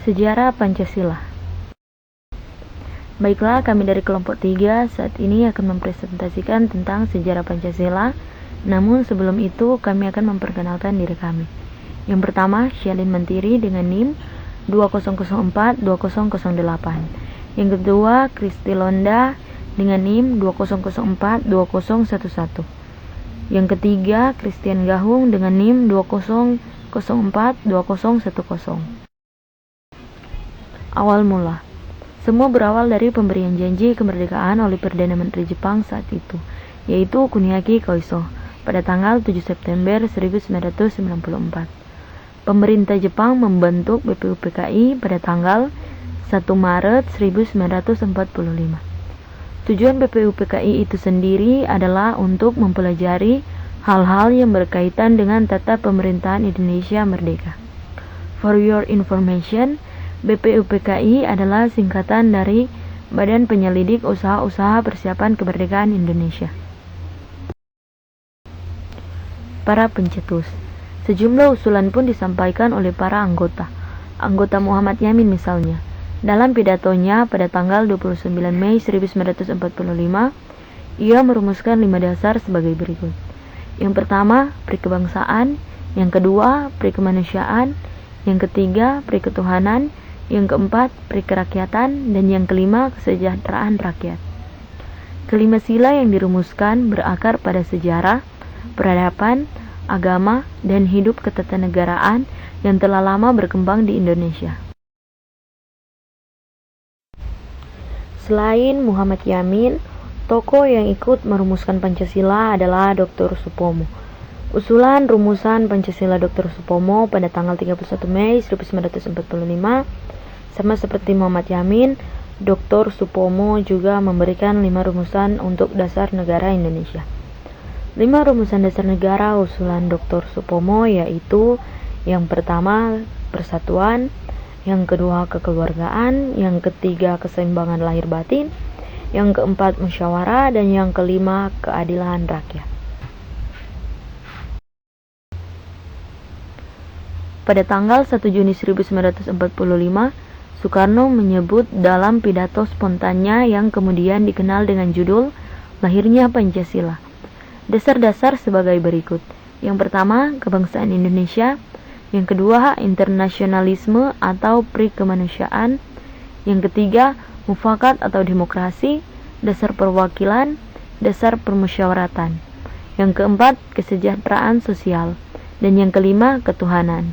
Sejarah Pancasila. Baiklah, kami dari kelompok 3 saat ini akan mempresentasikan tentang sejarah Pancasila. Namun sebelum itu kami akan memperkenalkan diri kami. Yang pertama, Syalin Mentiri dengan NIM 2004-2008. Yang kedua, Kristi Londa dengan NIM 2004-2011. Yang ketiga, Christian Gahung dengan NIM 2004-2010. Awal mula. Semua berawal dari pemberian janji kemerdekaan oleh Perdana Menteri Jepang saat itu, yaitu Kuniaki Koiso, pada tanggal 7 September 1994. Pemerintah Jepang membentuk BPUPKI pada tanggal 1 Maret 1945. Tujuan BPUPKI itu sendiri adalah untuk mempelajari hal-hal yang berkaitan dengan tata pemerintahan Indonesia merdeka. For your information, BPUPKI adalah singkatan dari Badan Penyelidik Usaha-Usaha Persiapan Kemerdekaan Indonesia. Para pencetus. Sejumlah usulan pun disampaikan oleh para anggota. Anggota Muhammad Yamin misalnya, dalam pidatonya pada tanggal 29 Mei 1945, ia merumuskan 5 dasar sebagai berikut. Yang pertama, perikebangsaan. Yang kedua, perikemanusiaan. Yang ketiga, periketuhanan. Yang keempat, perikerakyatan. Dan yang kelima, kesejahteraan rakyat. Kelima sila yang dirumuskan berakar pada sejarah, peradaban, agama, dan hidup ketatanegaraan yang telah lama berkembang di Indonesia. Selain Muhammad Yamin, tokoh yang ikut merumuskan Pancasila adalah Dr. Supomo. Usulan rumusan Pancasila Dr. Supomo pada tanggal 31 Mei 1945, sama seperti Muhammad Yamin, Dr. Supomo juga memberikan 5 rumusan untuk dasar negara Indonesia. 5 rumusan dasar negara usulan Dr. Supomo yaitu: yang pertama, persatuan; yang kedua, kekeluargaan; yang ketiga, keseimbangan lahir batin; yang keempat, musyawarah; dan yang kelima, keadilan rakyat. Pada tanggal 1 Juni 1945, Soekarno menyebut dalam pidato spontannya yang kemudian dikenal dengan judul Lahirnya Pancasila, dasar-dasar sebagai berikut. Yang pertama, kebangsaan Indonesia. Yang kedua, internasionalisme atau perikemanusiaan. Yang ketiga, mufakat atau demokrasi, dasar perwakilan, dasar permusyawaratan. Yang keempat, kesejahteraan sosial. Dan yang kelima, ketuhanan.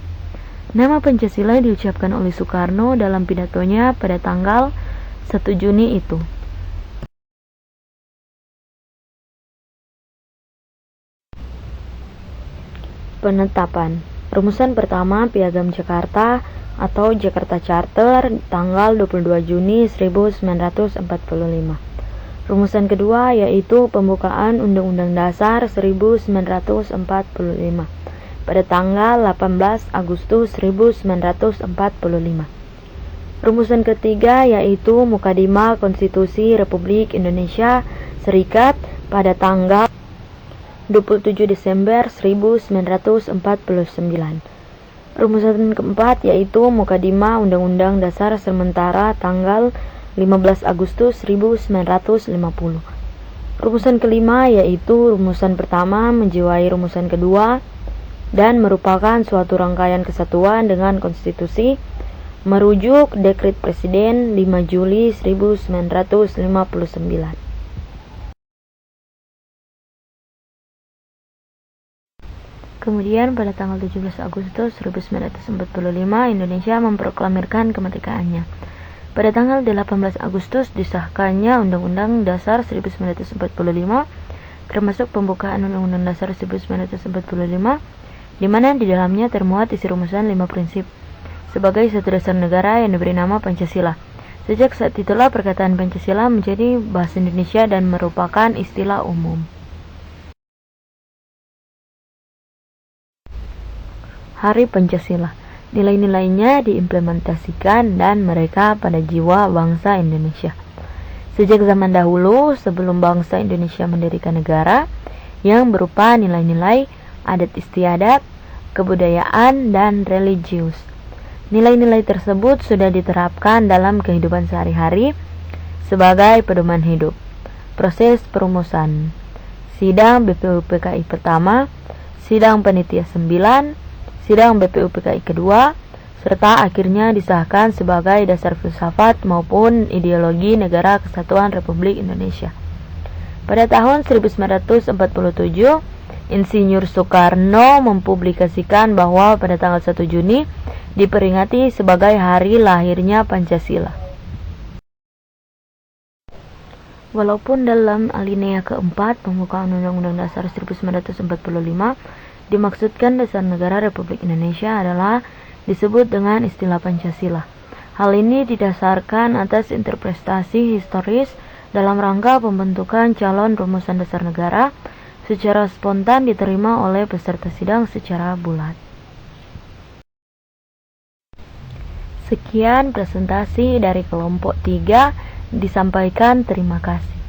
Nama Pancasila diucapkan oleh Soekarno dalam pidatonya pada tanggal 1 Juni itu. Penetapan. Rumusan pertama, Piagam Jakarta atau Jakarta Charter tanggal 22 Juni 1945. Rumusan kedua yaitu pembukaan Undang-Undang Dasar 1945 pada tanggal 18 Agustus 1945. Rumusan ketiga yaitu Mukadimah Konstitusi Republik Indonesia Serikat pada tanggal 27 Desember 1949. Rumusan keempat yaitu Mukadimah Undang-Undang Dasar sementara tanggal 15 Agustus 1950. Rumusan kelima yaitu rumusan pertama menjiwai rumusan kedua dan merupakan suatu rangkaian kesatuan dengan konstitusi, merujuk Dekret Presiden 5 Juli 1959. Kemudian pada tanggal 17 Agustus 1945 Indonesia memproklamirkan kemerdekaannya. Pada tanggal 18 Agustus disahkannya Undang-Undang Dasar 1945, termasuk pembukaan Undang-Undang Dasar 1945, di mana di dalamnya termuat isi rumusan 5 prinsip sebagai satu dasar negara yang diberi nama Pancasila. Sejak saat itulah perkataan Pancasila menjadi bahasa Indonesia dan merupakan istilah umum. Hari Pancasila. Nilai-nilainya diimplementasikan dan mereka pada jiwa bangsa Indonesia. Sejak zaman dahulu, sebelum bangsa Indonesia mendirikan negara, yang berupa nilai-nilai adat istiadat, kebudayaan, dan religius. Nilai-nilai tersebut sudah diterapkan dalam kehidupan sehari-hari sebagai pedoman hidup. Proses perumusan. Sidang BPUPKI pertama, sidang panitia 9, sidang BPUPKI kedua, serta akhirnya disahkan sebagai dasar filsafat maupun ideologi Negara Kesatuan Republik Indonesia. Pada tahun 1947, Insinyur Soekarno mempublikasikan bahwa pada tanggal 1 Juni diperingati sebagai hari lahirnya Pancasila. Walaupun dalam alinea keempat pembukaan Undang-Undang Dasar 1945 dimaksudkan dasar negara Republik Indonesia adalah disebut dengan istilah Pancasila. Hal ini didasarkan atas interpretasi historis dalam rangka pembentukan calon rumusan dasar negara secara spontan diterima oleh peserta sidang secara bulat. Sekian presentasi dari kelompok 3 disampaikan, terima kasih.